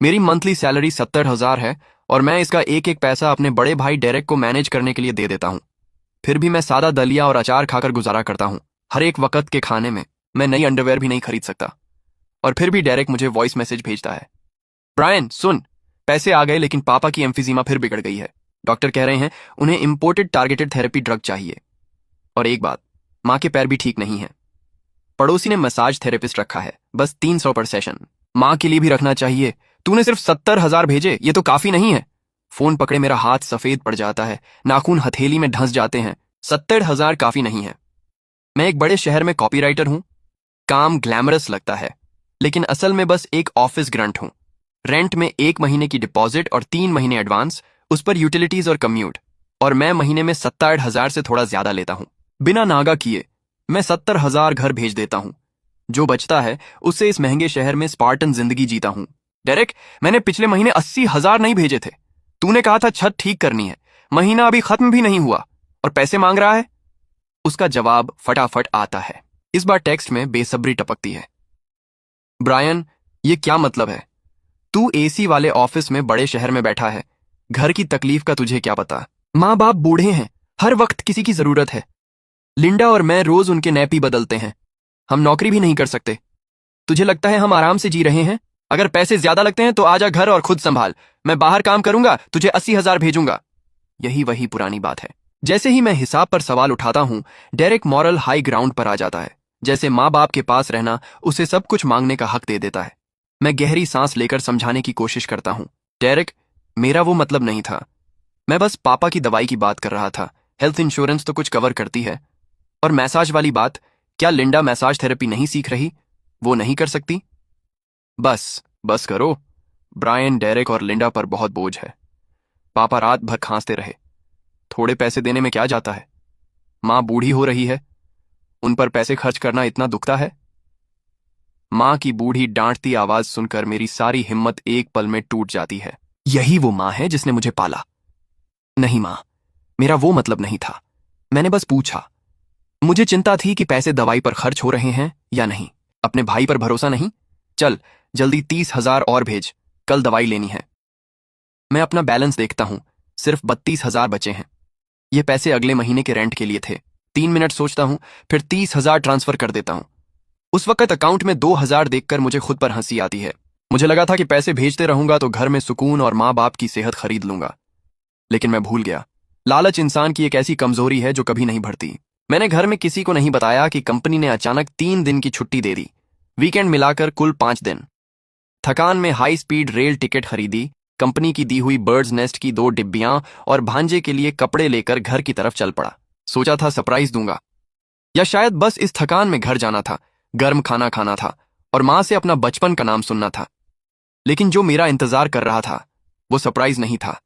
मेरी monthly salary 70,000 है और मैं इसका एक एक पैसा अपने बड़े भाई डेरेक को मैनेज करने के लिए दे देता हूँ। फिर भी मैं सादा दलिया और अचार खाकर गुजारा करता हूँ। हर एक वक्त के खाने में मैं नई अंडरवेयर भी नहीं खरीद सकता। और फिर भी डेरेक मुझे वॉइस मैसेज भेजता है, ब्रायन सुन, पैसे आ गए लेकिन पापा की एम्फीजीमा फिर बिगड़ गई है। डॉक्टर कह रहे हैं उन्हें इम्पोर्टेड टारगेटेड थेरेपी ड्रग चाहिए। और एक बात, माँ के पैर भी ठीक नहीं है। पड़ोसी ने मसाज थेरेपिस्ट रखा है, बस 300 पर सेशन। माँ के लिए भी रखना चाहिए। तूने सिर्फ 70,000 भेजे, ये तो काफी नहीं है। फोन पकड़े मेरा हाथ सफेद पड़ जाता है, नाखून हथेली में ढंस जाते हैं। 70,000 काफी नहीं है। मैं एक बड़े शहर में कॉपीराइटर हूं। काम ग्लैमरस लगता है, लेकिन असल में बस एक ऑफिस ग्रंट हूं। रेंट में 1 महीने की डिपॉजिट और 3 महीने एडवांस, उस पर यूटिलिटीज और कम्यूट। और मैं महीने में 67,000 से थोड़ा ज्यादा लेता हूं। बिना नागा किए मैं 70,000 घर भेज देता हूं। जो बचता है उससे इस महंगे शहर में स्पार्टन जिंदगी जीता हूं। डेरेक, मैंने पिछले महीने 80,000 नहीं भेजे थे। तूने कहा था छत ठीक करनी है। महीना अभी खत्म भी नहीं हुआ और पैसे मांग रहा है। उसका जवाब फटाफट आता है। इस बार टेक्स्ट में बेसब्री टपकती है, ब्रायन, ये क्या मतलब है? तू एसी वाले ऑफिस में बड़े शहर में बैठा है, घर की तकलीफ का तुझे क्या पता? माँ बाप बूढ़े हैं, हर वक्त किसी की जरूरत है। लिंडा और मैं रोज उनके नैपी बदलते हैं। हम नौकरी भी नहीं कर सकते। तुझे लगता है हम आराम से जी रहे हैं? अगर पैसे ज्यादा लगते हैं तो आजा घर और खुद संभाल। मैं बाहर काम करूंगा, तुझे 80,000 भेजूंगा। यही वही पुरानी बात है। जैसे ही मैं हिसाब पर सवाल उठाता हूं, डेरेक मॉरल हाई ग्राउंड पर आ जाता है। जैसे माँ बाप के पास रहना उसे सब कुछ मांगने का हक दे देता है। मैं गहरी सांस लेकर समझाने की कोशिश करता हूं, डेरेक, मेरा वो मतलब नहीं था। मैं बस पापा की दवाई की बात कर रहा था। हेल्थ इंश्योरेंस तो कुछ कवर करती है। और मैसाज वाली बात, क्या लिंडा मैसाज थेरेपी नहीं सीख रही? वो नहीं कर सकती? बस बस करो। ब्रायन, डेरेक और लिंडा पर बहुत बोझ है। पापा रात भर खांसते रहे। थोड़े पैसे देने में क्या जाता है? माँ बूढ़ी हो रही है, उन पर पैसे खर्च करना इतना दुखता है? माँ की बूढ़ी डांटती आवाज सुनकर मेरी सारी हिम्मत एक पल में टूट जाती है। यही वो माँ है जिसने मुझे पाला? नहीं माँ, मेरा वो मतलब नहीं था। मैंने बस पूछा। मुझे चिंता थी कि पैसे दवाई पर खर्च हो रहे हैं या नहीं। अपने भाई पर भरोसा नहीं? चल जल्दी 30,000 और भेज, कल दवाई लेनी है। मैं अपना बैलेंस देखता हूं, सिर्फ 32,000 बचे हैं। ये पैसे अगले महीने के रेंट के लिए थे। 3 मिनट सोचता हूं, फिर 30,000 ट्रांसफर कर देता हूं। उस वक्त अकाउंट में 2,000 देखकर मुझे खुद पर हंसी आती है। मुझे लगा था कि पैसे भेजते रहूंगा तो घर में सुकून और माँ बाप की सेहत खरीद लूंगा। लेकिन मैं भूल गया, लालच इंसान की एक ऐसी कमजोरी है जो कभी नहीं भरती। मैंने घर में किसी को नहीं बताया कि कंपनी ने अचानक 3 दिन की छुट्टी दे दी, वीकेंड मिलाकर कुल 5 दिन। थकान में हाई स्पीड रेल टिकट खरीदी, कंपनी की दी हुई बर्ड्स नेस्ट की 2 डिब्बियां और भांजे के लिए कपड़े लेकर घर की तरफ चल पड़ा। सोचा था सरप्राइज दूंगा, या शायद बस इस थकान में घर जाना था, गर्म खाना खाना था और माँ से अपना बचपन का नाम सुनना था। लेकिन जो मेरा इंतजार कर रहा था वो सरप्राइज नहीं था,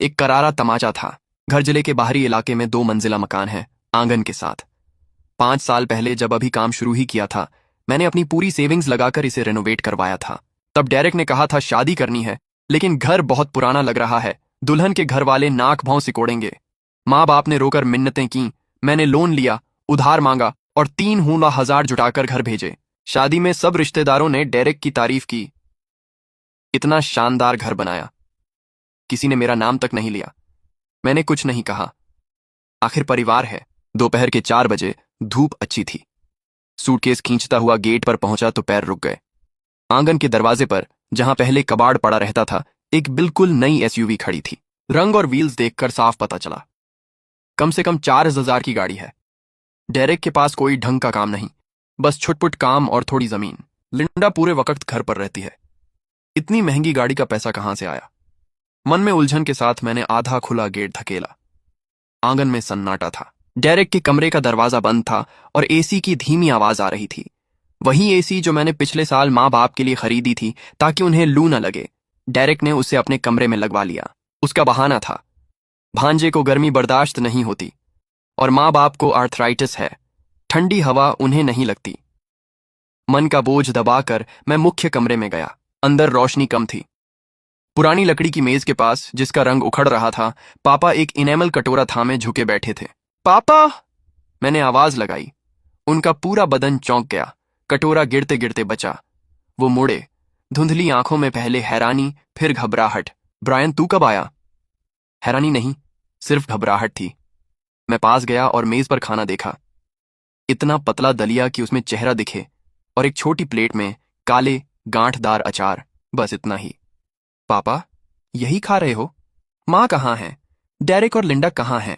एक करारा तमाचा था। घर जिले के बाहरी इलाके में 2 मंजिला मकान है, आंगन के साथ। 5 साल पहले जब अभी काम शुरू ही किया था, मैंने अपनी पूरी सेविंग्स लगाकर इसे रेनोवेट करवाया था। तब डेरेक ने कहा था शादी करनी है, लेकिन घर बहुत पुराना लग रहा है, दुल्हन के घर वाले नाक भौं सिकोड़ेंगे। माँ बाप ने रोकर मिन्नतें की, मैंने लोन लिया, उधार मांगा और 3,000 जुटाकर घर भेजे। शादी में सब रिश्तेदारों ने डेरेक की तारीफ की। इतना शानदार घर बनाया, किसी ने मेरा नाम तक नहीं लिया। मैंने कुछ नहीं कहा, आखिर परिवार है। दोपहर के 4 बजे धूप अच्छी थी। सूटकेस खींचता हुआ गेट पर पहुंचा तो पैर रुक गए। आंगन के दरवाजे पर, जहां पहले कबाड़ पड़ा रहता था, एक बिल्कुल नई एसयूवी खड़ी थी। रंग और व्हील्स देखकर साफ पता चला, कम से कम 4,000 की गाड़ी है। डेरेक के पास कोई ढंग का काम नहीं, बस छुटपुट काम और थोड़ी जमीन। लिंडा पूरे वक्त घर पर रहती है। इतनी महंगी गाड़ी का पैसा कहां से आया? मन में उलझन के साथ मैंने आधा खुला गेट धकेला। आंगन में सन्नाटा था। डेरेक के कमरे का दरवाजा बंद था और एसी की धीमी आवाज आ रही थी। वही एसी जो मैंने पिछले साल माँ बाप के लिए खरीदी थी ताकि उन्हें लू न लगे। डेरेक ने उसे अपने कमरे में लगवा लिया। उसका बहाना था, भांजे को गर्मी बर्दाश्त नहीं होती और माँ बाप को आर्थराइटिस है, ठंडी हवा उन्हें नहीं लगती। मन का बोझ दबाकर मैं मुख्य कमरे में गया। अंदर रोशनी कम थी। पुरानी लकड़ी की मेज के पास, जिसका रंग उखड़ रहा था, पापा एक इनेमल कटोरा थामे झुके बैठे थे। पापा, मैंने आवाज लगाई। उनका पूरा बदन चौंक गया। कटोरा गिरते गिरते बचा। वो मुड़े, धुंधली आंखों में पहले हैरानी, फिर घबराहट। ब्रायन, तू कब आया? हैरानी नहीं, सिर्फ घबराहट थी। मैं पास गया और मेज पर खाना देखा। इतना पतला दलिया कि उसमें चेहरा दिखे, और एक छोटी प्लेट में काले गांठदार अचार, बस इतना ही। पापा, यही खा रहे हो? माँ कहाँ है? डेरेक और लिंडा कहाँ हैं?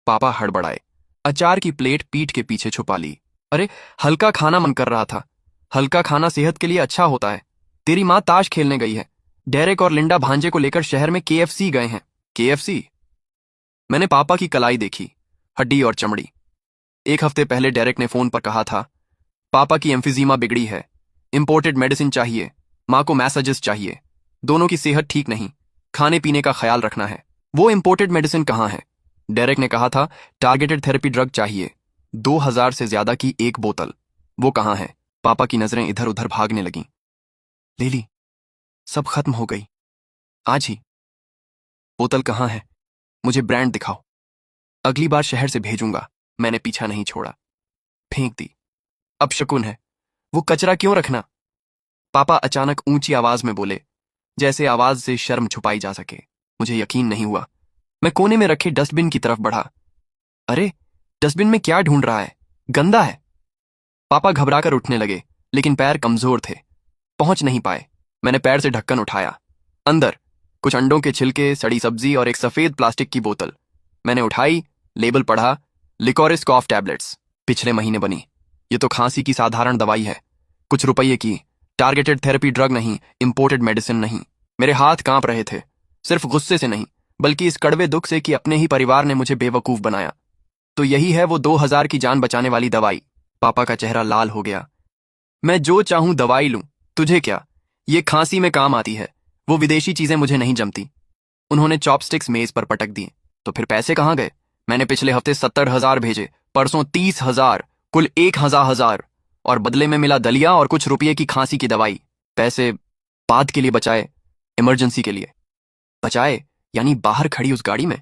पापा हड़बड़ाए, अचार की प्लेट पीठ के पीछे छुपा ली। अरे, हल्का खाना मन कर रहा था। हल्का खाना सेहत के लिए अच्छा होता है। तेरी माँ ताश खेलने गई है। डेरेक और लिंडा भांजे को लेकर शहर में केएफसी गए हैं। केएफसी? मैंने पापा की कलाई देखी, हड्डी और चमड़ी। एक हफ्ते पहले डेरेक ने फोन पर कहा था, पापा की एम्फिजीमा बिगड़ी है, इंपोर्टेड मेडिसिन चाहिए, माँ को मैसाजेस चाहिए, दोनों की सेहत ठीक नहीं, खाने पीने का ख्याल रखना है। वो इंपोर्टेड मेडिसिन कहाँ है? डेरेक ने कहा था, टारगेटेड थेरेपी ड्रग चाहिए, 2000 से ज्यादा की एक बोतल। वो कहाँ है? पापा की नजरें इधर उधर भागने लगीं। ले ली, सब खत्म हो गई, आज ही। बोतल कहाँ है? मुझे ब्रांड दिखाओ। अगली बार शहर से भेजूंगा। मैंने पीछा नहीं छोड़ा, फेंक दी। अब शकुन है, वो कचरा क्यों रखना? पापा अचानक ऊंची आवाज में बोले, जैसे आवाज से शर्म छुपाई जा सके। मुझे यकीन नहीं हुआ। मैं कोने में रखे डस्टबिन की तरफ बढ़ा। अरे, डस्टबिन में क्या ढूंढ रहा है? गंदा है। पापा घबराकर उठने लगे, लेकिन पैर कमजोर थे, पहुंच नहीं पाए। मैंने पैर से ढक्कन उठाया। अंदर कुछ अंडों के छिलके, सड़ी सब्जी और एक सफेद प्लास्टिक की बोतल। मैंने उठाई, लेबल पढ़ा, लिकोरिस कॉफ टैबलेट्स, पिछले महीने बनी। ये तो खांसी की साधारण दवाई है, कुछ रुपये की, टारगेटेड थेरेपी ड्रग नहीं, इंपोर्टेड मेडिसिन नहीं। मेरे हाथ कांप रहे थे, सिर्फ गुस्से से नहीं, बल्कि इस कड़वे दुख से कि अपने ही परिवार ने मुझे बेवकूफ बनाया। तो यही है वो 2000 की जान बचाने वाली दवाई। पापा का चेहरा लाल हो गया। मैं जो चाहूं दवाई लूं, तुझे क्या? ये खांसी में काम आती है, वो विदेशी चीजें मुझे नहीं जमती। उन्होंने चॉपस्टिक्स मेज पर पटक दिए। तो फिर पैसे कहाँ गए? मैंने पिछले हफ्ते 70,000 भेजे, परसों 30,000, कुल 1,000, और बदले में मिला दलिया और कुछ रुपये की खांसी की दवाई। पैसे बाद के लिए बचाए, इमरजेंसी के लिए बचाए, यानी बाहर खड़ी उस गाड़ी में।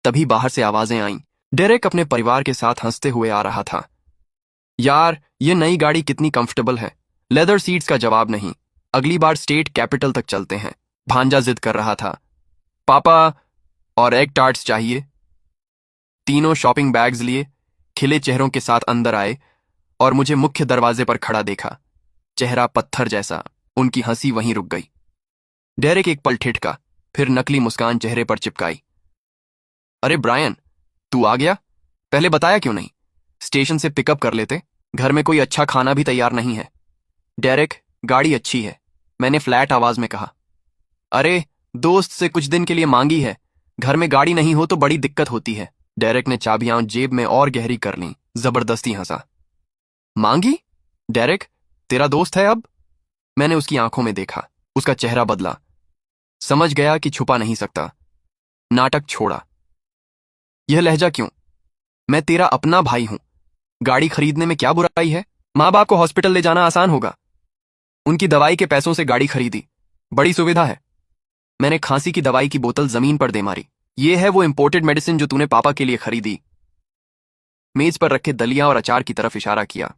तभी बाहर से आवाजें आईं। डेरेक अपने परिवार के साथ हंसते हुए आ रहा था। यार, ये नई गाड़ी कितनी कंफर्टेबल है। लेदर सीट्स का जवाब नहीं, अगली बार स्टेट कैपिटल तक चलते हैं। भांजा जिद कर रहा था, पापा और एग टार्ट्स चाहिए। तीनों शॉपिंग बैग्स लिए, खिले चेहरों के साथ अंदर आए और मुझे मुख्य दरवाजे पर खड़ा देखा। चेहरा पत्थर जैसा। उनकी हंसी वहीं रुक गई। डेरेक एक पल ठिठका, फिर नकली मुस्कान चेहरे पर चिपकाई। अरे ब्रायन, तू आ गया? पहले बताया क्यों नहीं? स्टेशन से पिकअप कर लेते। घर में कोई अच्छा खाना भी तैयार नहीं है। डेरेक, गाड़ी अच्छी है, मैंने फ्लैट आवाज में कहा। अरे, दोस्त से कुछ दिन के लिए मांगी है, घर में गाड़ी नहीं हो तो बड़ी दिक्कत होती है। डेरेक ने चाबियां जेब में और गहरी कर लीं, जबरदस्ती हंसा। मांगी? डेरेक, तेरा दोस्त है अब? मैंने उसकी आंखों में देखा, उसका चेहरा बदला। समझ गया कि छुपा नहीं सकता। नाटक छोड़ा। यह लहजा क्यों? मैं तेरा अपना भाई हूं। गाड़ी खरीदने में क्या बुराई है? माँ बाप को हॉस्पिटल ले जाना आसान होगा। उनकी दवाई के पैसों से गाड़ी खरीदी, बड़ी सुविधा है। मैंने खांसी की दवाई की बोतल जमीन पर दे मारी। ये है वो इंपोर्टेड मेडिसिन जो तूने पापा के लिए खरीदी। मेज पर रखे दलिया और अचार की तरफ इशारा किया।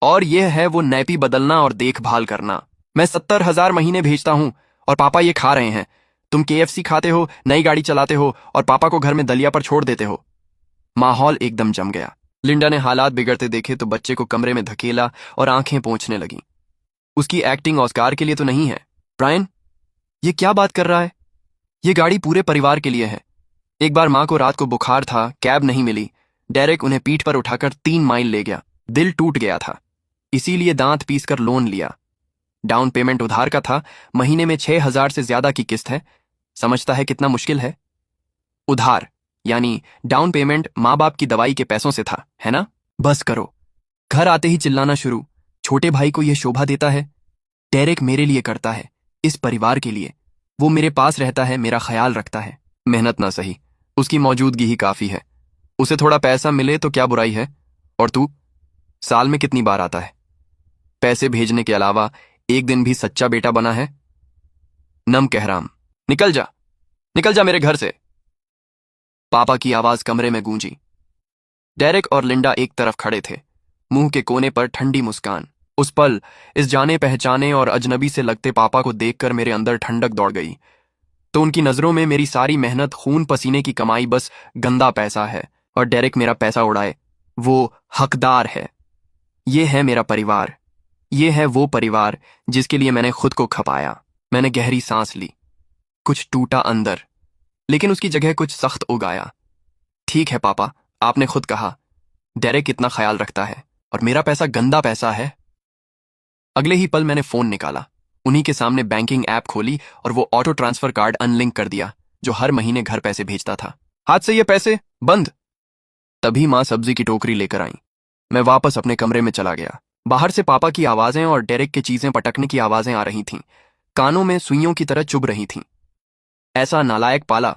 और यह है वो नैपी बदलना और देखभाल करना। मैं 70,000 महीने भेजता हूं और पापा ये खा रहे हैं। तुम केएफसी खाते हो, नई गाड़ी चलाते हो और पापा को घर में दलिया पर छोड़ देते हो। माहौल एकदम जम गया। लिंडा ने हालात बिगड़ते देखे तो बच्चे को कमरे में धकेला और आंखें पोंछने लगी। उसकी एक्टिंग ऑस्कार के लिए तो नहीं है। ब्रायन, ये क्या बात कर रहा है? ये गाड़ी पूरे परिवार के लिए है। एक बार माँ को रात को बुखार था, कैब नहीं मिली। डेरेक उन्हें पीठ पर उठाकर 3 माइल ले गया। दिल टूट गया था, इसीलिए दांत पीसकर लोन लिया। डाउन पेमेंट उधार का था, महीने में 6,000 से ज्यादा की किस्त है। समझता है कितना मुश्किल है? उधार यानी डाउन पेमेंट माँ बाप की दवाई के पैसों से था, है ना? बस करो। घर आते ही चिल्लाना शुरू। छोटे भाई को यह शोभा देता है। डेरेक मेरे लिए करता है, इस परिवार के लिए। वो मेरे पास रहता है, मेरा ख्याल रखता है। मेहनत ना सही, उसकी मौजूदगी ही काफी है। उसे थोड़ा पैसा मिले तो क्या बुराई है? और तू साल में कितनी बार आता है? पैसे भेजने के अलावा एक दिन भी सच्चा बेटा बना है? नम कहराम, निकल जा, निकल जा मेरे घर से। पापा की आवाज कमरे में गूंजी। डेरेक और लिंडा एक तरफ खड़े थे, मुंह के कोने पर ठंडी मुस्कान। उस पल इस जाने पहचाने और अजनबी से लगते पापा को देखकर मेरे अंदर ठंडक दौड़ गई। तो उनकी नजरों में मेरी सारी मेहनत, खून पसीने की कमाई बस गंदा पैसा है, और डेरेक मेरा पैसा उड़ाए वो हकदार है। ये है मेरा परिवार। ये है वो परिवार जिसके लिए मैंने खुद को खपाया। मैंने गहरी सांस ली। कुछ टूटा अंदर, लेकिन उसकी जगह कुछ सख्त उगाया। ठीक है पापा, आपने खुद कहा डेरेक इतना ख्याल रखता है, और मेरा पैसा गंदा पैसा है। अगले ही पल मैंने फोन निकाला, उन्हीं के सामने बैंकिंग ऐप खोली और वो ऑटो ट्रांसफर कार्ड अनलिंक कर दिया जो हर महीने घर पैसे भेजता था। हाथ से ये पैसे बंद। तभी माँ सब्जी की टोकरी लेकर आई। मैं वापस अपने कमरे में चला गया। बाहर से पापा की आवाजें और डेरेक की चीजें पटकने की आवाजें आ रही थीं, कानों में सुइयों की तरह चुभ रही थीं। ऐसा नालायक पाला,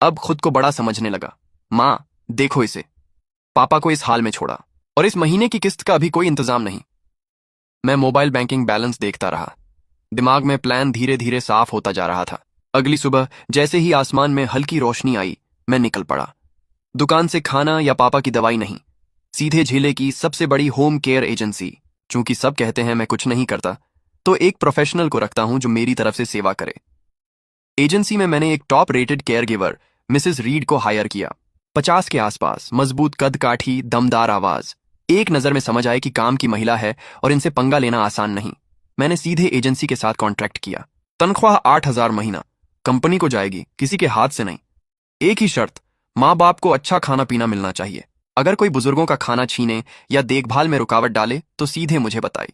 अब खुद को बड़ा समझने लगा। माँ, देखो इसे, पापा को इस हाल में छोड़ा, और इस महीने की किस्त का अभी कोई इंतजाम नहीं। मैं मोबाइल बैंकिंग बैलेंस देखता रहा। दिमाग में प्लान धीरे धीरे साफ होता जा रहा था। अगली सुबह जैसे ही आसमान में हल्की रोशनी आई, मैं निकल पड़ा। दुकान से खाना या पापा की दवाई नहीं, सीधे झीले की सबसे बड़ी होम केयर एजेंसी। चूंकि सब कहते हैं मैं कुछ नहीं करता, तो एक प्रोफेशनल को रखता हूं जो मेरी तरफ से सेवा करे। एजेंसी में मैंने एक top rated care giver Mrs read को हायर किया। 50 के आसपास, मजबूत कद काठी, दमदार आवाज। एक नजर में समझ आए कि काम की महिला है और इनसे पंगा लेना आसान नहीं। मैंने सीधे एजेंसी के साथ कॉन्ट्रैक्ट किया। तनख्वाह 8,000 महीना, कंपनी को जाएगी, किसी के हाथ से नहीं। एक ही शर्त, माँ बाप को अच्छा खाना पीना मिलना चाहिए। अगर कोई बुजुर्गों का खाना छीने या देखभाल में रुकावट डाले तो सीधे मुझे बताई।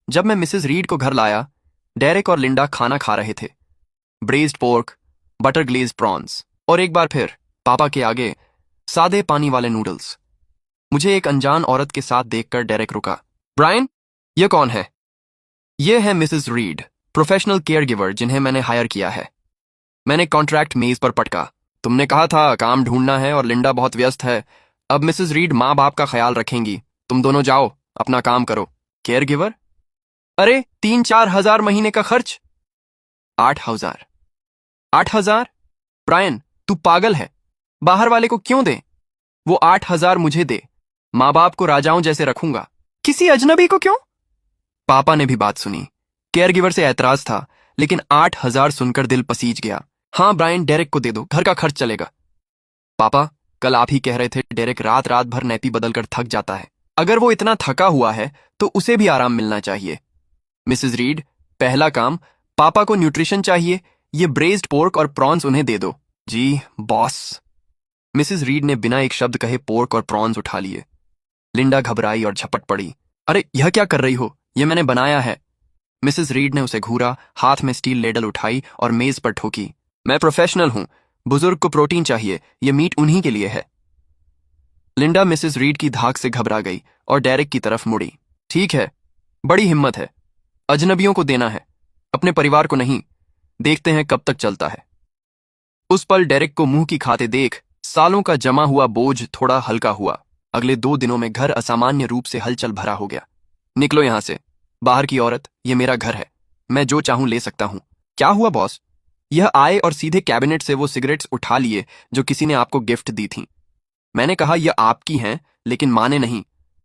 जब मैं मिसेस रीड को घर लाया, डेरेक और लिंडा खाना खा रहे थे। ब्रेज्ड पोर्क, बटर ग्लेज्ड प्रॉन्स, और एक बार फिर पापा के आगे सादे पानी वाले नूडल्स। मुझे एक अनजान औरत के साथ देखकर डेरेक रुका। ब्रायन, ये कौन है? ये है Mrs read, professional care giver जिन्हें मैंने हायर किया है। मैंने कॉन्ट्रैक्ट मेज पर पटका। तुमने कहा था काम ढूंढना है और लिंडा बहुत व्यस्त है। अब मिसेस रीड माँ बाप का ख्याल रखेंगी, तुम दोनों जाओ अपना काम करो। Care giver? अरे 3-4 हजार महीने का खर्च। 8,000? 8,000? ब्रायन, तू पागल है। बाहर वाले को क्यों दे? वो 8,000 मुझे दे, माँ बाप को राजाओं जैसे रखूंगा। किसी अजनबी को क्यों? पापा ने भी बात सुनी। केयर गिवर से ऐतराज था, लेकिन 8,000 सुनकर दिल पसीज गया। हाँ ब्रायन, डेरेक को दे दो, घर का खर्च चलेगा। पापा, कल आप ही कह रहे थे डेरेक रात रात भर नैपी बदलकर थक जाता है। अगर वो इतना थका हुआ है तो उसे भी आराम मिलना चाहिए। मिसेस रीड, पहला काम, पापा को न्यूट्रिशन चाहिए। ये ब्रेज्ड पोर्क और प्रॉन्स उन्हें दे दो। जी बॉस। मिसेस रीड ने बिना एक शब्द कहे पोर्क और प्रॉन्स उठा लिए। लिंडा घबराई और झपट पड़ी। अरे यह क्या कर रही हो? यह मैंने बनाया है। मिसेस रीड ने उसे घूरा, हाथ में स्टील लेडल उठाई और मेज पर ठोकी। मैं प्रोफेशनल हूं, बुजुर्ग को प्रोटीन चाहिए, यह मीट उन्हीं के लिए है। लिंडा मिसेस रीड की धाक से घबरा गई और डेरेक की तरफ मुड़ी। ठीक है, बड़ी हिम्मत है। अजनबियों को देना है, अपने परिवार को नहीं। देखते हैं कब तक चलता है। उस पल डेरेक को मुंह की खाते देख सालों का जमा हुआ बोझ थोड़ा हल्का हुआ। अगले 2 दिनों में घर असामान्य रूप से हलचल भरा हो गया। निकलो यहां से, बाहर की औरत, ये मेरा घर है, मैं जो चाहूं ले सकता हूं। क्या हुआ बॉस? यह आए और सीधे कैबिनेट से वो सिगरेट्स उठा लिए जो किसी ने आपको गिफ्ट दी थी। मैंने कहा यह आपकी हैं, लेकिन माने नहीं।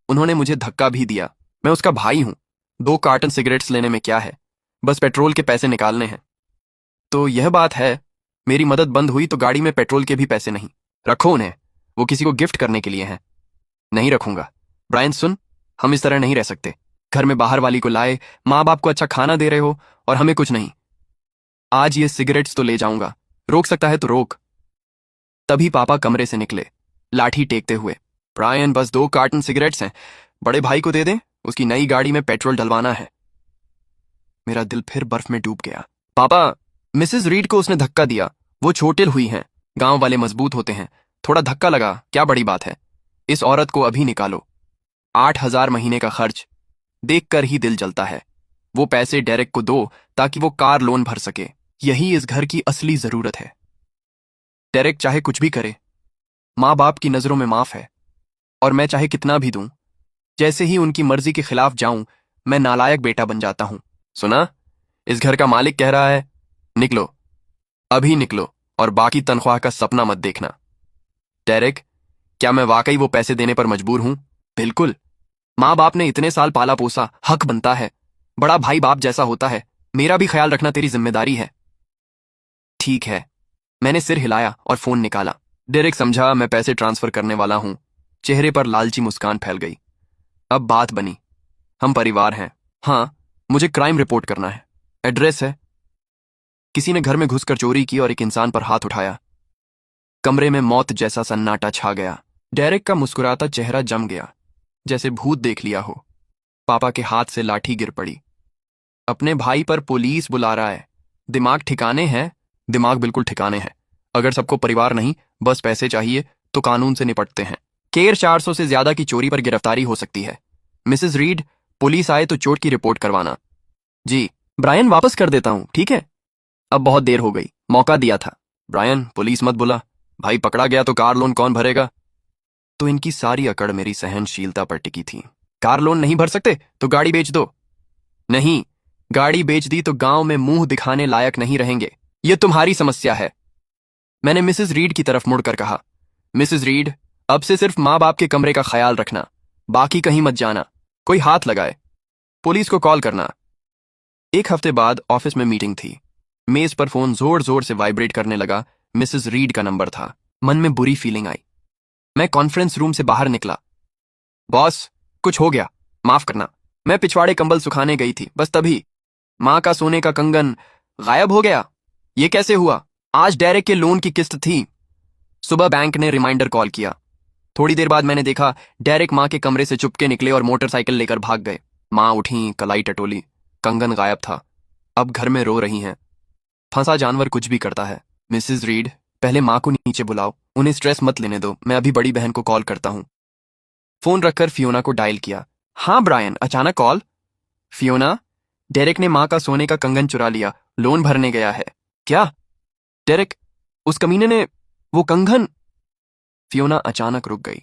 उन्होंने मुझे धक्का भी दिया। मैं उसका भाई हूं। 2 कार्टन सिगरेट्स लेने में क्या है, बस पेट्रोल के पैसे निकालने हैं। तो यह बात है, मेरी मदद बंद हुई तो गाड़ी में पेट्रोल के भी पैसे नहीं। रखो उन्हें, वो किसी को गिफ्ट करने के लिए हैं। नहीं रखूंगा। ब्रायन सुन, हम इस तरह नहीं रह सकते। घर में बाहर वाली को लाए, माँ बाप को अच्छा खाना दे रहे हो और हमें कुछ नहीं। आज ये सिगरेट्स तो ले जाऊंगा, रोक सकता है तो रोक। तभी पापा कमरे से निकले, लाठी टेकते हुए। ब्रायन, बस 2 कार्टन सिगरेट्स हैं, बड़े भाई को दे दें, उसकी नई गाड़ी में पेट्रोल डलवाना है। मेरा दिल फिर बर्फ में डूब गया। पापा, मिसेस रीड को उसने धक्का दिया, वो छोटिल हुई हैं, गांव वाले मजबूत होते हैं, थोड़ा धक्का लगा, क्या बड़ी बात है। इस औरत को अभी निकालो। 8,000 महीने का खर्च, देखकर ही दिल जलता है। वो पैसे डेरेक को दो ताकि वो कार लोन भर सके। यही इस घर की असली जरूरत है। डेरेक चाहे कुछ भी करे, माँ बाप की नजरों में माफ है, और मैं चाहे कितना भी दूं, जैसे ही उनकी मर्जी के खिलाफ जाऊं, मैं नालायक बेटा बन जाता हूं। सुना, इस घर का मालिक कह रहा है, निकलो, अभी निकलो, और बाकी तनख्वाह का सपना मत देखना। डेरेक, क्या मैं वाकई वो पैसे देने पर मजबूर हूं? बिल्कुल, माँ बाप ने इतने साल पाला पोसा, हक बनता है। बड़ा भाई बाप जैसा होता है, मेरा भी ख्याल रखना तेरी जिम्मेदारी है। ठीक है। मैंने सिर हिलाया और फोन निकाला। डेरेक समझा मैं पैसे ट्रांसफर करने वाला हूं। चेहरे पर लालची मुस्कान फैल गई। अब बात बनी। हम परिवार हैं। हाँ, मुझे क्राइम रिपोर्ट करना है। एड्रेस है। किसी ने घर में घुसकर चोरी की और एक इंसान पर हाथ उठाया। कमरे में मौत जैसा सन्नाटा छा गया। डेरेक का मुस्कुराता चेहरा जम गया, जैसे भूत देख लिया हो। पापा के हाथ से लाठी गिर पड़ी। अपने भाई पर पुलिस बुला रहा है। दिमाग ठिकाने है? दिमाग बिल्कुल ठिकाने है। अगर सबको परिवार नहीं, बस पैसे चाहिए तो कानून से निपटते हैं। केर 400 से ज्यादा की चोरी पर गिरफ्तारी हो सकती है। मिसेस रीड, पुलिस आए तो चोट की रिपोर्ट करवाना। जी। ब्रायन, वापस कर देता हूं, ठीक है? अब बहुत देर हो गई, मौका दिया था। ब्रायन, पुलिस मत बुला। भाई पकड़ा गया तो कार लोन कौन भरेगा? तो इनकी सारी अकड़ मेरी सहनशीलता पर टिकी थी। कार लोन नहीं भर सकते तो गाड़ी बेच दो। नहीं, गाड़ी बेच दी तो गांव में मुंह दिखाने लायक नहीं रहेंगे। ये तुम्हारी समस्या है। मैंने मिसेस रीड की तरफ मुड़कर कहा, मिसेस रीड, अब से सिर्फ माँ बाप के कमरे का ख्याल रखना, बाकी कहीं मत जाना। कोई हाथ लगाए, पुलिस को कॉल करना। एक हफ्ते बाद ऑफिस में मीटिंग थी। मेज पर फोन जोर जोर से वाइब्रेट करने लगा। मिसेस रीड का नंबर था। मन में बुरी फीलिंग आई। मैं कॉन्फ्रेंस रूम से बाहर निकला। बॉस, कुछ हो गया, माफ करना। मैं पिछवाड़े कंबल सुखाने गई थी, बस तभी माँ का सोने का कंगन गायब हो गया। ये कैसे हुआ? आज डेरेक के लोन की किस्त थी। सुबह बैंक ने रिमाइंडर कॉल किया। थोड़ी देर बाद मैंने देखा डेरेक माँ के कमरे से चुपके निकले और मोटरसाइकिल लेकर भाग गए। माँ उठी, कलाई टटोली, कंगन गायब था। अब घर में रो रही हैं। फंसा जानवर कुछ भी करता है। मिसेस रीड, पहले माँ को नीचे बुलाओ, उन्हें स्ट्रेस मत लेने दो, मैं अभी बड़ी बहन को कॉल करता हूँ। फोन रखकर फियोना को डायल किया। हाँ ब्रायन, अचानक कॉल? फियोना, डेरेक ने माँ का सोने का कंगन चुरा लिया, लोन भरने गया है। क्या? डेरेक, उस कमीने ने वो कंगन? फियोना अचानक रुक गई।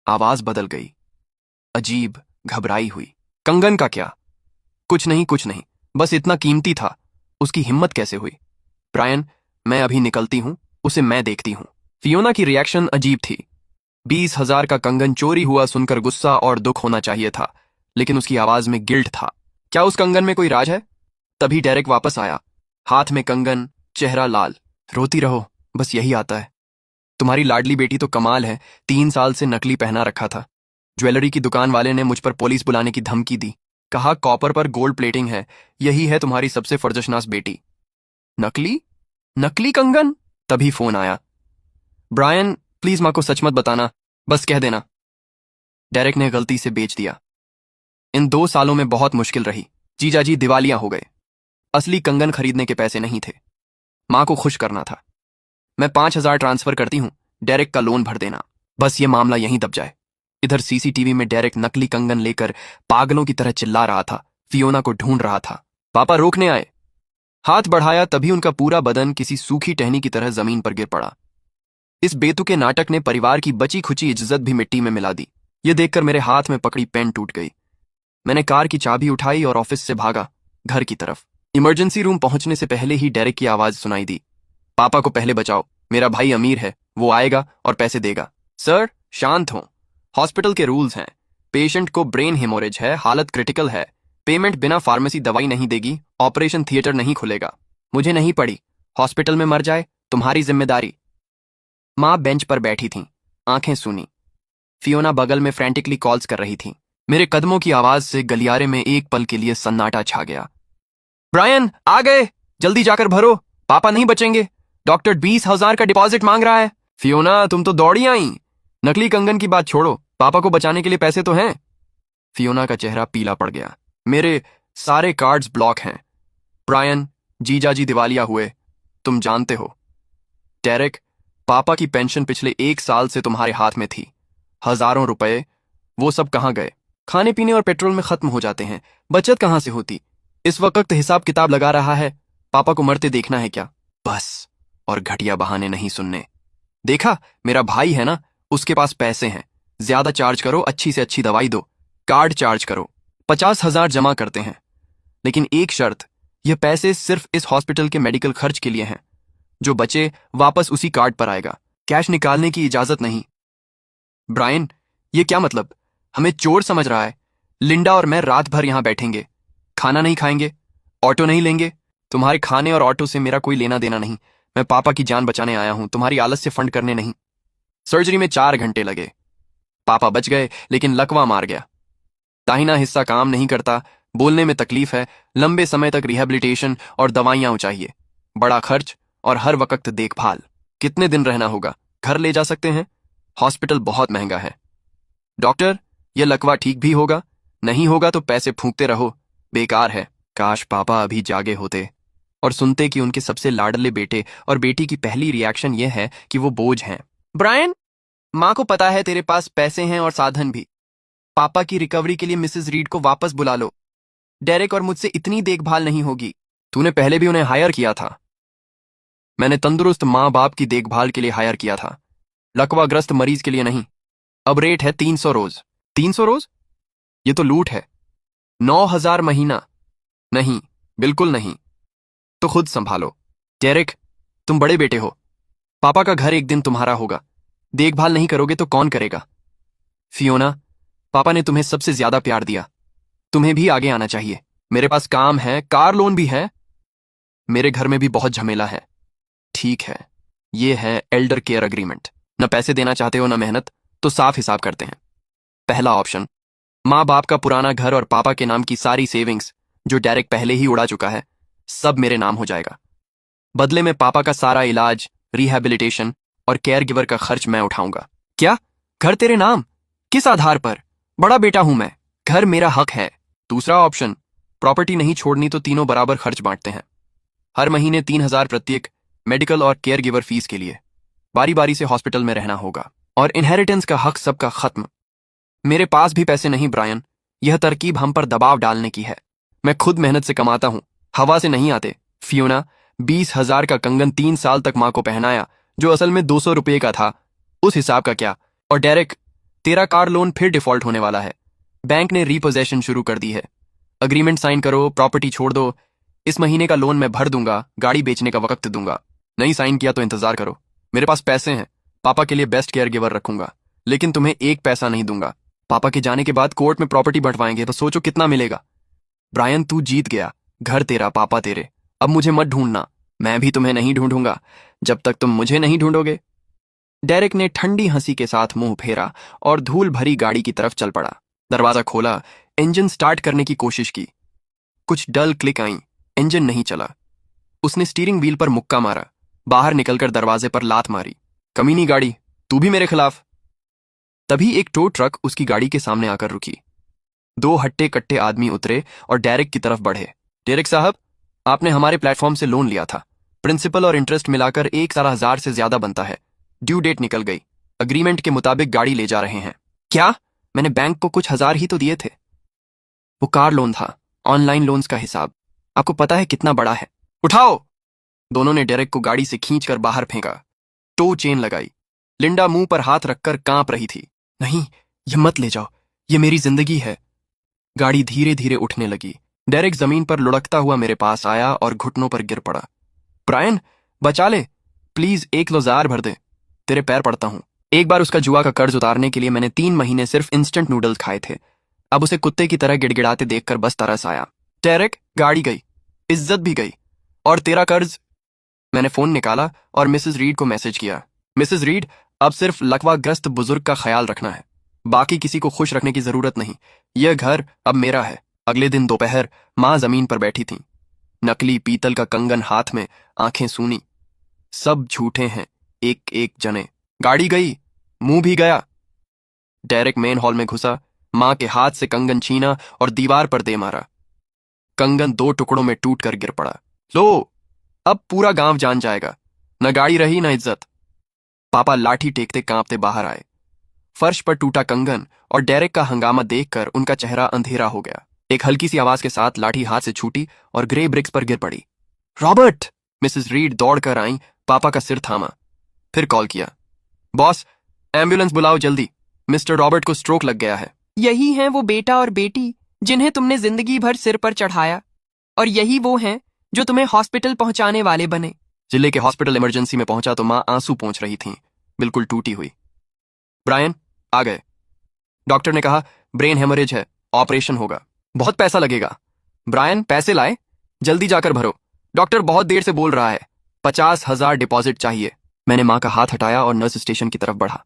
आवाज बदल गई, अजीब, घबराई हुई। कंगन का क्या? कुछ नहीं, कुछ नहीं, बस इतना कीमती था, उसकी हिम्मत कैसे हुई? ब्रायन, मैं अभी निकलती हूं, उसे मैं देखती हूं। फियोना की रिएक्शन अजीब थी। 20,000 का कंगन चोरी हुआ सुनकर गुस्सा और दुख होना चाहिए था, लेकिन उसकी आवाज में गिल्ट था। क्या उस कंगन में कोई राज है? तभी डेरेक वापस आया, हाथ में कंगन, चेहरा लाल। रोती रहो, बस यही आता है। तुम्हारी लाडली बेटी तो कमाल है, 3 साल से नकली पहना रखा था। ज्वेलरी की दुकान वाले ने मुझ पर पुलिस बुलाने की धमकी दी। कहा कॉपर पर गोल्ड प्लेटिंग है, यही है तुम्हारी सबसे फर्जशनास बेटी। नकली? नकली कंगन? तभी फोन आया। ब्रायन, प्लीज माँ को सच मत बताना, बस कह देना। डेरेक ने गलती से बेच दिया। इन 2 सालों में बहुत मुश्किल रही। जीजाजी दिवालिया हो गए। असली कंगन खरीदने के पैसे नहीं थे। माँ को खुश करना था। मैं 5,000 ट्रांसफर करती हूँ, डेरेक का लोन भर देना। बस ये मामला यहीं दब जाए। इधर सीसीटीवी में डेरेक नकली कंगन लेकर पागलों की तरह चिल्ला रहा था, फियोना को ढूंढ रहा था। पापा रोकने आए। हाथ बढ़ाया, तभी उनका पूरा बदन किसी सूखी टहनी की तरह जमीन पर गिर पड़ा। इस बेतुके नाटक ने परिवार की बची खुची इज्जत भी मिट्टी में मिला दी। ये देखकर मेरे हाथ में पकड़ी पेन टूट गई। मैंने कार की चाबी उठाई और ऑफिस से भागा, घर की तरफ। इमरजेंसी रूम पहुंचने से पहले ही डेरेक की आवाज सुनाई दी। पापा को पहले बचाओ, मेरा भाई अमीर है, वो आएगा और पैसे देगा। सर, शांत हो, हॉस्पिटल के रूल्स हैं। पेशेंट को ब्रेन हेमोरेज है, हालत क्रिटिकल है। पेमेंट बिना फार्मेसी दवाई नहीं देगी, ऑपरेशन थिएटर नहीं खुलेगा। मुझे नहीं पड़ी, हॉस्पिटल में मर जाए तुम्हारी जिम्मेदारी। माँ बेंच पर बैठी थीं, आंखें सूनी। फियोना बगल में फ्रेंटिकली कॉल्स कर रही थी। मेरे कदमों की आवाज से गलियारे में एक पल के लिए सन्नाटा छा गया। ब्रायन, आ गए, जल्दी जाकर भरो, पापा नहीं बचेंगे। डॉक्टर 20,000 का डिपॉजिट मांग रहा है। फियोना, तुम तो दौड़ी आई। नकली कंगन की बात छोड़ो, पापा को बचाने के लिए पैसे तो हैं। फियोना का चेहरा पीला पड़ गया। मेरे सारे कार्ड्स ब्लॉक हैं। ब्रायन, जीजाजी दिवालिया हुए, तुम जानते हो। डेरेक, पापा की पेंशन पिछले 1 साल से तुम्हारे हाथ में थी। हजारों रुपए, वो सब कहाँ गए? खाने पीने और पेट्रोल में खत्म हो जाते हैं, बचत कहाँ से होती? इस वक्त हिसाब किताब लगा रहा है। पापा को मरते देखना है क्या? बस, और घटिया बहाने नहीं सुनने। देखा, मेरा भाई है ना, उसके पास पैसे हैं। ज्यादा चार्ज करो, अच्छी से अच्छी दवाई दो, कार्ड चार्ज करो। 50,000 जमा करते हैं, लेकिन एक शर्त, यह पैसे सिर्फ इस हॉस्पिटल के मेडिकल खर्च के लिए हैं। जो बचे वापस उसी कार्ड पर आएगा, कैश निकालने की इजाजत नहीं। ब्रायन, ये क्या मतलब? हमें चोर समझ रहा है। लिंडा और मैं रात भर यहां बैठेंगे, खाना नहीं खाएंगे, ऑटो नहीं लेंगे। तुम्हारे खाने और ऑटो से मेरा कोई लेना देना नहीं। मैं पापा की जान बचाने आया हूं, तुम्हारी आलस्य फंड करने नहीं। सर्जरी में 4 घंटे लगे। पापा बच गए, लेकिन लकवा मार गया। दाहिना हिस्सा काम नहीं करता, बोलने में तकलीफ है, लंबे समय तक रिहेबिलिटेशन और दवाइयां चाहिए, बड़ा खर्च और हर वक्त देखभाल। कितने दिन रहना होगा? घर ले जा सकते हैं? हॉस्पिटल बहुत महंगा है। डॉक्टर, यह लकवा ठीक भी होगा? नहीं होगा तो पैसे फूंकते रहो, बेकार है। काश पापा अभी जागे होते और सुनते कि उनके सबसे लाडले बेटे और बेटी की पहली रिएक्शन यह है कि वो बोझ हैं। ब्रायन, माँ को पता है तेरे पास पैसे हैं और साधन भी। पापा की रिकवरी के लिए मिसेस रीड को वापस बुला लो। डेरेक और मुझसे इतनी देखभाल नहीं होगी। तूने पहले भी उन्हें हायर किया था। मैंने तंदुरुस्त माँ बाप की देखभाल के लिए हायर किया था, लकवाग्रस्त मरीज के लिए नहीं। अब रेट है 300 रोज। 300 रोज? ये तो लूट है। 9,000 महीना। नहीं, बिल्कुल नहीं। तो खुद संभालो। डेरेक, तुम बड़े बेटे हो। पापा का घर एक दिन तुम्हारा होगा। देखभाल नहीं करोगे तो कौन करेगा? फियोना, पापा ने तुम्हें सबसे ज्यादा प्यार दिया, तुम्हें भी आगे आना चाहिए। मेरे पास काम है, कार लोन भी है। मेरे घर में भी बहुत झमेला है। ठीक है, ये है एल्डर केयर अग्रीमेंट। न पैसे देना चाहते हो न मेहनत, तो साफ हिसाब करते हैं। पहला ऑप्शन, माँ बाप का पुराना घर और पापा के नाम की सारी सेविंग्स जो डेरेक पहले ही उड़ा चुका है, सब मेरे नाम हो जाएगा। बदले में पापा का सारा इलाज, रिहैबिलिटेशन और केयर गिवर का खर्च मैं उठाऊंगा। क्या? घर तेरे नाम? किस आधार पर? बड़ा बेटा हूं मैं, घर मेरा हक है। दूसरा ऑप्शन, प्रॉपर्टी नहीं छोड़नी तो तीनों बराबर खर्च बांटते हैं। हर महीने 3,000 प्रत्येक, मेडिकल और केयर गिवर फीस के लिए। बारी बारी से हॉस्पिटल में रहना होगा। और इनहेरिटेंस का हक सबका खत्म। मेरे पास भी पैसे नहीं ब्रायन, यह तरकीब हम पर दबाव डालने की है। मैं खुद मेहनत से कमाता हूं, हवा से नहीं आते। फियोना, 20,000 का कंगन 3 साल तक मां को पहनाया, जो असल में 200 रुपये का था। उस हिसाब का क्या? और डेरेक, तेरा कार लोन फिर डिफॉल्ट होने वाला है। बैंक ने रीपोजेशन शुरू कर दी है। अग्रीमेंट साइन करो, प्रॉपर्टी छोड़ दो। इस महीने का लोन मैं भर दूंगा, गाड़ी बेचने का वक्त दूंगा। नहीं साइन किया तो इंतजार करो। मेरे पास पैसे हैं, पापा के लिए बेस्ट केयर गिवर रखूंगा, लेकिन तुम्हें एक पैसा नहीं दूंगा। पापा के जाने के बाद कोर्ट में प्रॉपर्टी बंटवाएंगे तो सोचो कितना मिलेगा। ब्रायन, तू जीत गया। घर तेरा, पापा तेरे। अब मुझे मत ढूंढना, मैं भी तुम्हें नहीं ढूंढूंगा जब तक तुम मुझे नहीं ढूंढोगे। डेरेक ने ठंडी हंसी के साथ मुंह फेरा और धूल भरी गाड़ी की तरफ चल पड़ा। दरवाजा खोला, इंजन स्टार्ट करने की कोशिश की। कुछ डल क्लिक आई, इंजन नहीं चला। उसने स्टीयरिंग व्हील पर मुक्का मारा, बाहर निकलकर दरवाजे पर लात मारी। कमीनी गाड़ी, तू भी मेरे खिलाफ। तभी एक टो ट्रक उसकी गाड़ी के सामने आकर रुकी। 2 हट्टे कट्टे आदमी उतरे और डेरेक की तरफ बढ़े। डेरेक साहब, आपने हमारे प्लेटफॉर्म से लोन लिया था। प्रिंसिपल और इंटरेस्ट मिलाकर 1,000 से ज्यादा बनता है। ड्यू डेट निकल गई। अग्रीमेंट के मुताबिक गाड़ी ले जा रहे हैं। क्या? मैंने बैंक को कुछ हजार ही तो दिए थे। वो कार लोन था, ऑनलाइन लोन्स का हिसाब। आपको पता है कितना बड़ा है? उठाओ! दोनों ने डेरेक को गाड़ी से खींचकर बाहर फेंका। टो चेन लगाई। लिंडा मुंह पर हाथ रखकर कांप रही थी। नहीं, ये मत ले जाओ, ये मेरी जिंदगी है। गाड़ी धीरे धीरे उठने लगी। डेरेक जमीन पर लुढ़कता हुआ मेरे पास आया और घुटनों पर गिर पड़ा। ब्रायन, बचा ले, प्लीज 1,000 भर दे, तेरे पैर पड़ता हूं। एक बार उसका जुआ का कर्ज उतारने के लिए मैंने 3 महीने सिर्फ इंस्टेंट नूडल्स खाए थे। अब उसे कुत्ते की तरह गिड़गिड़ाते देखकर बस तरस आया। डेरेक, गाड़ी गई, इज्जत भी गई, और तेरा कर्ज। मैंने फोन निकाला और मिसेस रीड को मैसेज किया। मिसेस रीड, अब सिर्फ लकवाग्रस्त बुजुर्ग का ख्याल रखना है, बाकी किसी को खुश रखने की जरूरत नहीं। यह घर अब मेरा है। अगले दिन दोपहर मां जमीन पर बैठी थी, नकली पीतल का कंगन हाथ में, आंखें सूनी। सब झूठे हैं, एक एक जने। गाड़ी गई, मुंह भी गया। डेरेक मेन हॉल में घुसा, मां के हाथ से कंगन छीना और दीवार पर दे मारा। कंगन 2 टुकड़ों में टूटकर गिर पड़ा। लो, अब पूरा गांव जान जाएगा, न गाड़ी रही न इज्जत। पापा लाठी टेकते कांपते बाहर आए। फर्श पर टूटा कंगन और डेरेक का हंगामा देखकर उनका चेहरा अंधेरा हो गया। एक हल्की सी आवाज के साथ लाठी हाथ से छूटी और ग्रे ब्रिक्स पर गिर पड़ी। रॉबर्ट! मिसेस रीड दौड़कर आई, पापा का सिर थामा, फिर कॉल किया। बॉस, एम्बुलेंस बुलाओ जल्दी, मिस्टर रॉबर्ट को स्ट्रोक लग गया है। यही हैं वो बेटा और बेटी जिन्हें तुमने जिंदगी भर सिर पर चढ़ाया, और यही वो हैं जो तुम्हें हॉस्पिटल पहुंचाने वाले बने। जिले के हॉस्पिटल इमरजेंसी में पहुंचा तो मां आंसू पोंछ रही थी, बिल्कुल टूटी हुई। ब्रायन, आ गए। डॉक्टर ने कहा ब्रेन हेमरेज है, ऑपरेशन होगा, बहुत पैसा लगेगा। ब्रायन, पैसे लाए, जल्दी जाकर भरो। डॉक्टर बहुत देर से बोल रहा है, 50,000 डिपॉजिट चाहिए। मैंने माँ का हाथ हटाया और नर्स स्टेशन की तरफ बढ़ा।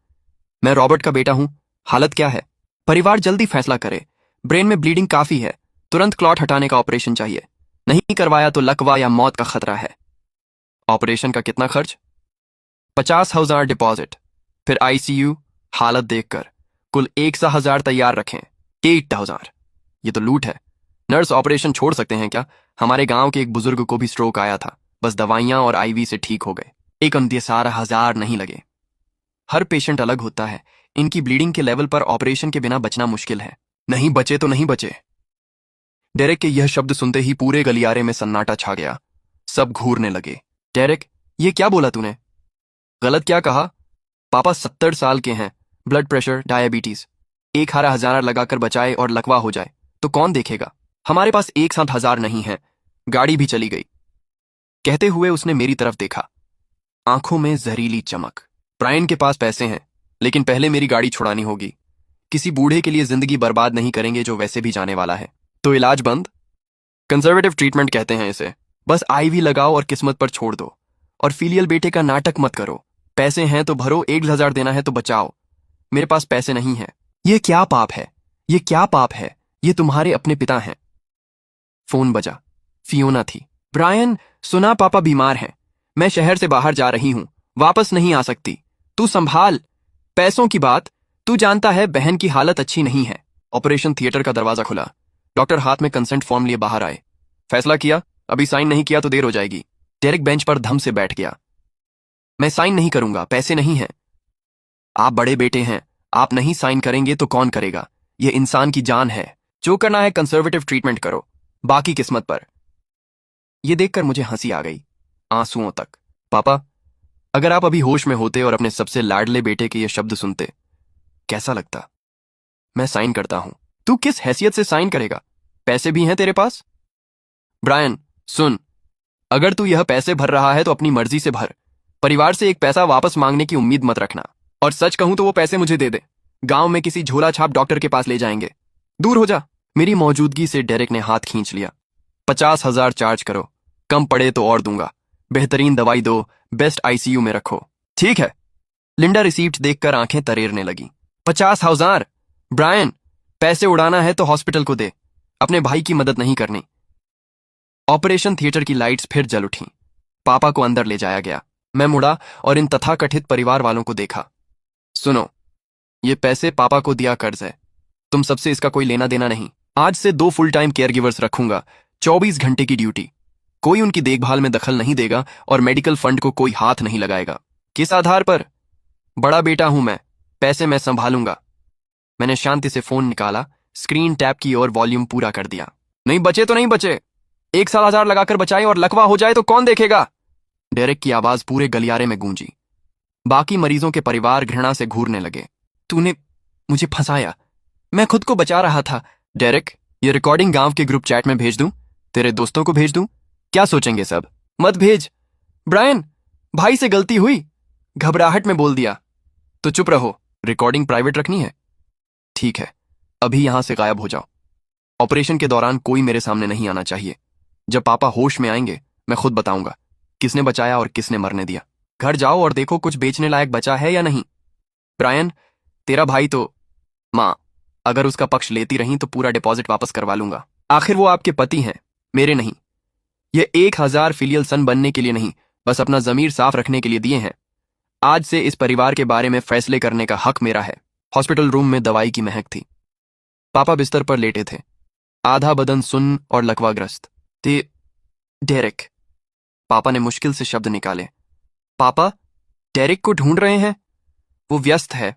मैं रॉबर्ट का बेटा हूं, हालत क्या है? परिवार जल्दी फैसला करे। ब्रेन में ब्लीडिंग काफी है, तुरंत क्लॉट हटाने का ऑपरेशन चाहिए, नहीं करवाया तो लकवा या मौत का खतरा है। ऑपरेशन का कितना खर्च? 50,000 डिपॉजिट, फिर आईसीयू। हालत देखकर कुल 100,000 तैयार रखें। 8,000। ये तो लूट है। नर्स, ऑपरेशन छोड़ सकते हैं क्या? हमारे गांव के एक बुजुर्ग को भी स्ट्रोक आया था, बस दवाइयां और आईवी से ठीक हो गए। 1,11,000 नहीं लगे। हर पेशेंट अलग होता है, इनकी ब्लीडिंग के लेवल पर ऑपरेशन के बिना बचना मुश्किल है। नहीं बचे तो नहीं बचे। डेरेक के यह शब्द सुनते ही पूरे गलियारे में सन्नाटा छा गया। सब घूरने लगे। डेरेक, ये क्या बोला तूने? गलत क्या कहा? पापा 70 साल के हैं, ब्लड प्रेशर, डायबिटीज। 1,000 लगाकर बचाए और लकवा हो जाए तो कौन देखेगा? हमारे पास 1,000 नहीं है, गाड़ी भी चली गई। कहते हुए उसने मेरी तरफ देखा, आंखों में जहरीली चमक। ब्रायन के पास पैसे हैं, लेकिन पहले मेरी गाड़ी छुड़ानी होगी। किसी बूढ़े के लिए जिंदगी बर्बाद नहीं करेंगे जो वैसे भी जाने वाला है। तो इलाज बंद? कंजर्वेटिव ट्रीटमेंट कहते हैं इसे। बस आईवी लगाओ और किस्मत पर छोड़ दो। और फीलियल बेटे का नाटक मत करो। पैसे हैं तो भरो, 1,000 देना है तो बचाओ। मेरे पास पैसे नहीं है। ये क्या पाप है? ये क्या पाप है? ये तुम्हारे अपने पिता हैं। फोन बजा। फियोना थी। ब्रायन, सुना, पापा बीमार हैं, मैं शहर से बाहर जा रही हूं, वापस नहीं आ सकती, तू संभाल। पैसों की बात, तू जानता है बहन की हालत अच्छी नहीं है। ऑपरेशन थिएटर का दरवाजा खुला। डॉक्टर हाथ में कंसेंट फॉर्म लिए बाहर आए। फैसला किया? अभी साइन नहीं किया तो देर हो जाएगी। डेरेक बेंच पर धम से बैठ गया। मैं साइन नहीं करूंगा, पैसे नहीं हैं। आप बड़े बेटे हैं, आप नहीं साइन करेंगे तो कौन करेगा? यह इंसान की जान है। जो करना है कंजर्वेटिव ट्रीटमेंट करो, बाकी किस्मत पर। यह देखकर मुझे हंसी आ गई, आंसुओं तक। पापा, अगर आप अभी होश में होते और अपने सबसे लाडले बेटे के ये शब्द सुनते, कैसा लगता? मैं साइन करता हूं। तू किस हैसियत से साइन करेगा? पैसे भी हैं तेरे पास? ब्रायन, सुन, अगर तू यह पैसे भर रहा है तो अपनी मर्जी से भर। परिवार से एक पैसा वापस मांगने की उम्मीद मत रखना। और सच कहूं तो वो पैसे मुझे दे दे, गांव में किसी झोला छाप डॉक्टर के पास ले जाएंगे। दूर हो जा। मेरी मौजूदगी से डेरेक ने हाथ खींच लिया। 50,000 चार्ज करो, कम पड़े तो और दूंगा। बेहतरीन दवाई दो, बेस्ट आईसीयू में रखो। ठीक है। लिंडा रिसीप्ट देखकर आंखें तरेरने लगी। 50,000? ब्रायन, पैसे उड़ाना है तो हॉस्पिटल को दे, अपने भाई की मदद नहीं करनी। ऑपरेशन थिएटर की लाइट्स फिर जल उठी। पापा को अंदर ले जाया गया। मैं मुड़ा और इन तथाकथित परिवार वालों को देखा। सुनो, ये पैसे पापा को दिया कर्ज है, तुम सबसे इसका कोई लेना देना नहीं। आज से 2 फुल टाइम केयर गिवर्स रखूंगा, 24 घंटे की ड्यूटी। कोई उनकी देखभाल में दखल नहीं देगा और मेडिकल फंड को कोई हाथ नहीं लगाएगा। किस आधार पर? बड़ा बेटा हूं मैं, पैसे मैं संभालूंगा। मैंने शांति से फोन निकाला, स्क्रीन टैप की और वॉल्यूम पूरा कर दिया। नहीं बचे तो नहीं बचे, 1,000 लगाकर बचाए और लकवा हो जाए तो कौन देखेगा? डेरेक की आवाज पूरे गलियारे में गूंजी। बाकी मरीजों के परिवार घृणा से घूरने लगे। तूने मुझे फंसाया, मैं खुद को बचा रहा था। डेरेक, ये रिकॉर्डिंग गांव के ग्रुप चैट में भेज दूं? तेरे दोस्तों को भेज दूं? क्या सोचेंगे सब? मत भेज। ब्रायन, भाई से गलती हुई, घबराहट में बोल दिया। तो चुप रहो, रिकॉर्डिंग प्राइवेट रखनी है? ठीक है, अभी यहां से गायब हो जाओ। ऑपरेशन के दौरान कोई मेरे सामने नहीं आना चाहिए। जब पापा होश में आएंगे मैं खुद बताऊंगा किसने बचाया और किसने मरने दिया। घर जाओ और देखो कुछ बेचने लायक बचा है या नहीं। ब्रायन, तेरा भाई तो... मां, अगर उसका पक्ष लेती रही तो पूरा डिपॉजिट वापस करवा लूंगा। आखिर वो आपके पति हैं, मेरे नहीं। ये 1,000 फिलियल सन बनने के लिए नहीं, बस अपना जमीर साफ रखने के लिए दिए हैं। आज से इस परिवार के बारे में फैसले करने का हक मेरा है। हॉस्पिटल रूम में दवाई की महक थी। पापा बिस्तर पर लेटे थे, आधा बदन सुन्न और लकवाग्रस्त। डेरेक, पापा ने मुश्किल से शब्द निकाले। पापा, डेरेक को ढूंढ रहे हैं? वो व्यस्त है,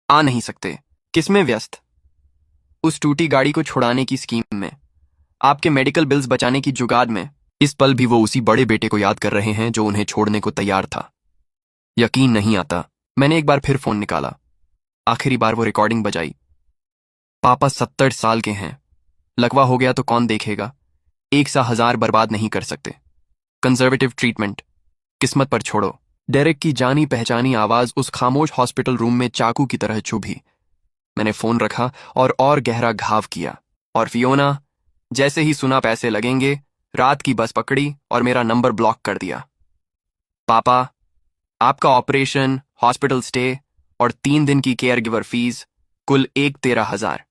आ नहीं सकते। किसमें व्यस्त? उस टूटी गाड़ी को छुड़ाने की स्कीम में, आपके मेडिकल बिल्स बचाने की जुगाड़ में। इस पल भी वो उसी बड़े बेटे को याद कर रहे हैं जो उन्हें छोड़ने को तैयार था। यकीन नहीं आता। मैंने एक बार फिर फोन निकाला। आखिरी बार वो रिकॉर्डिंग बजाई। पापा 70 साल के हैं, लकवा हो गया तो कौन देखेगा? 1,000 बर्बाद नहीं कर सकते। कंजर्वेटिव ट्रीटमेंट, किस्मत पर छोड़ो। डेरेक की जानी पहचानी आवाज उस खामोश हॉस्पिटल रूम में चाकू की तरह चुभी। मैंने फोन रखा और गहरा घाव किया। और फियोना, जैसे ही सुना पैसे लगेंगे, रात की बस पकड़ी और मेरा नंबर ब्लॉक कर दिया। पापा, आपका ऑपरेशन, हॉस्पिटल स्टे और 3 दिन की केयर गिवर फीस, कुल 13,000।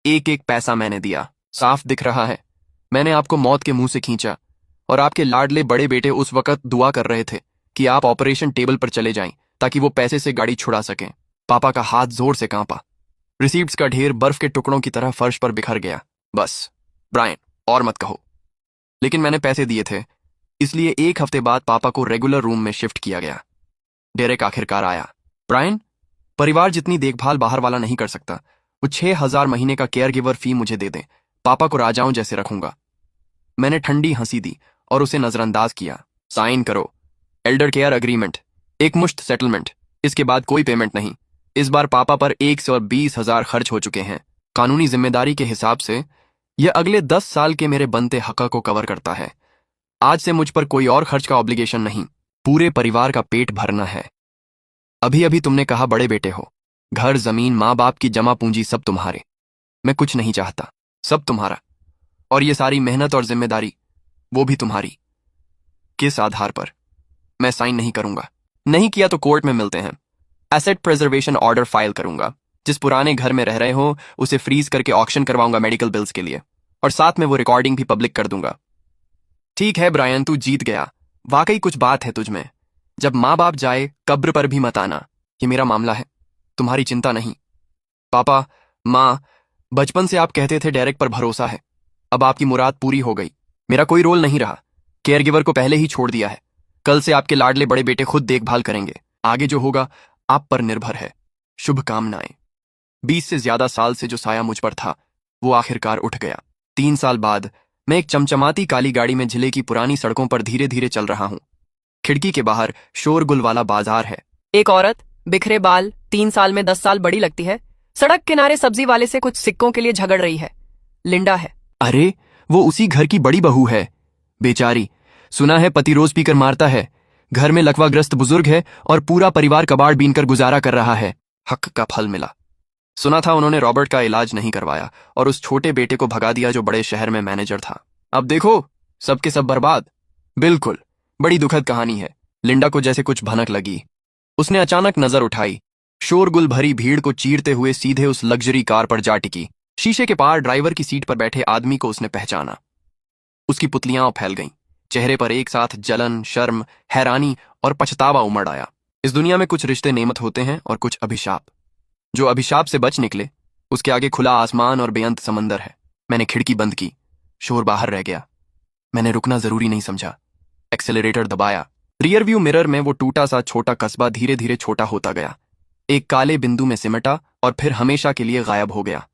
एक एक पैसा मैंने दिया। साफ दिख रहा है मैंने आपको मौत के मुंह से खींचा, और आपके लाडले बड़े बेटे उस वक्त दुआ कर रहे थे कि आप ऑपरेशन टेबल पर चले जाएं ताकि वो पैसे से गाड़ी छुड़ा सकें। पापा का हाथ जोर से कांपा। रिसीप्ट्स का ढेर बर्फ के टुकड़ों की तरह फर्श पर बिखर गया। बस ब्रायन, और मत कहो। लेकिन मैंने पैसे दिए थे, इसलिए 1 हफ्ते बाद पापा को रेगुलर रूम में शिफ्ट किया गया। डेरेक आखिरकार आया। ब्रायन, परिवार जितनी देखभाल बाहर वाला नहीं कर सकता, वो 6,000 महीने का केयर गिवर फी मुझे दे दें। पापा को राजाओं जैसे रखूंगा। मैंने ठंडी हंसी दी और उसे नजरअंदाज किया। साइन करो। एल्डर केयर अग्रीमेंट, एक मुश्त सेटलमेंट, इसके बाद कोई पेमेंट नहीं। इस बार पापा पर 120,000 खर्च हो चुके हैं। कानूनी जिम्मेदारी के हिसाब से यह अगले 10 साल के मेरे बनते हक को कवर करता है। आज से मुझ पर कोई और खर्च का ऑब्लिगेशन नहीं। पूरे परिवार का पेट भरना है। अभी अभी तुमने कहा बड़े बेटे हो। घर, जमीन, माँ बाप की जमा पूंजी सब तुम्हारे। मैं कुछ नहीं चाहता, सब तुम्हारा। और ये सारी मेहनत और जिम्मेदारी, वो भी तुम्हारी। किस आधार पर? मैं साइन नहीं करूंगा। नहीं किया तो कोर्ट में मिलते हैं। एसेट प्रिजर्वेशन ऑर्डर फाइल करूंगा। जिस पुराने घर में रह रहे हो उसे फ्रीज करके ऑक्शन करवाऊंगा मेडिकल बिल्स के लिए, और साथ में वो रिकॉर्डिंग भी पब्लिक कर दूंगा। ठीक है ब्रायन, तू जीत गया। वाकई कुछ बात है तुझमें। जब माँ बाप जाए कब्र पर भी मत आना। ये मेरा मामला है, तुम्हारी चिंता नहीं। पापा, माँ, बचपन से आप कहते थे डेरेक पर भरोसा है। अब आपकी मुराद पूरी हो गई। मेरा कोई रोल नहीं रहा। केयरगिवर को पहले ही छोड़ दिया है। कल से आपके लाडले बड़े बेटे खुद देखभाल करेंगे। आगे जो होगा आप पर निर्भर है। शुभकामनाएं। 20 से ज्यादा साल से जो साया मुझ पर था, वो आखिरकार उठ गया। 3 साल बाद मैं एक चमचमाती काली गाड़ी में जिले की पुरानी सड़कों पर धीरे धीरे चल रहा हूं। खिड़की के बाहर शोरगुल वाला बाजार है। एक औरत, बिखरे बाल, 3 साल में 10 साल बड़ी लगती है, सड़क किनारे सब्जी वाले से कुछ सिक्कों के लिए झगड़ रही है। लिंडा है। अरे, वो उसी घर की बड़ी बहू है। बेचारी, सुना है पति रोज पीकर मारता है। घर में लकवाग्रस्त बुजुर्ग है और पूरा परिवार कबाड़ बीनकर गुजारा कर रहा है। हक का फल मिला। सुना था उन्होंने रॉबर्ट का इलाज नहीं करवाया और उस छोटे बेटे को भगा दिया जो बड़े शहर में मैनेजर था। अब देखो, सबके सब बर्बाद। बिल्कुल, बड़ी दुखद कहानी है। लिंडा को जैसे कुछ भनक लगी। उसने अचानक नजर उठाई। शोरगुल भरी भीड़ को चीरते हुए सीधे उस लग्जरी कार पर जा टिकी। शीशे के पार ड्राइवर की सीट पर बैठे आदमी को उसने पहचाना। उसकी पुतलियां फैल गईं। चेहरे पर एक साथ जलन, शर्म, हैरानी और पछतावा उमड़ आया। इस दुनिया में कुछ रिश्ते नेमत होते हैं और कुछ अभिशाप। जो अभिशाप से बच निकले, उसके आगे खुला आसमान और बेअंत समंदर है। मैंने खिड़की बंद की। शोर बाहर रह गया। मैंने रुकना जरूरी नहीं समझा। एक्सेलरेटर दबाया। रियर व्यू मिरर में वो टूटा सा छोटा कस्बा धीरे धीरे छोटा होता गया। एक काले बिंदु में सिमटा और फिर हमेशा के लिए गायब हो गया।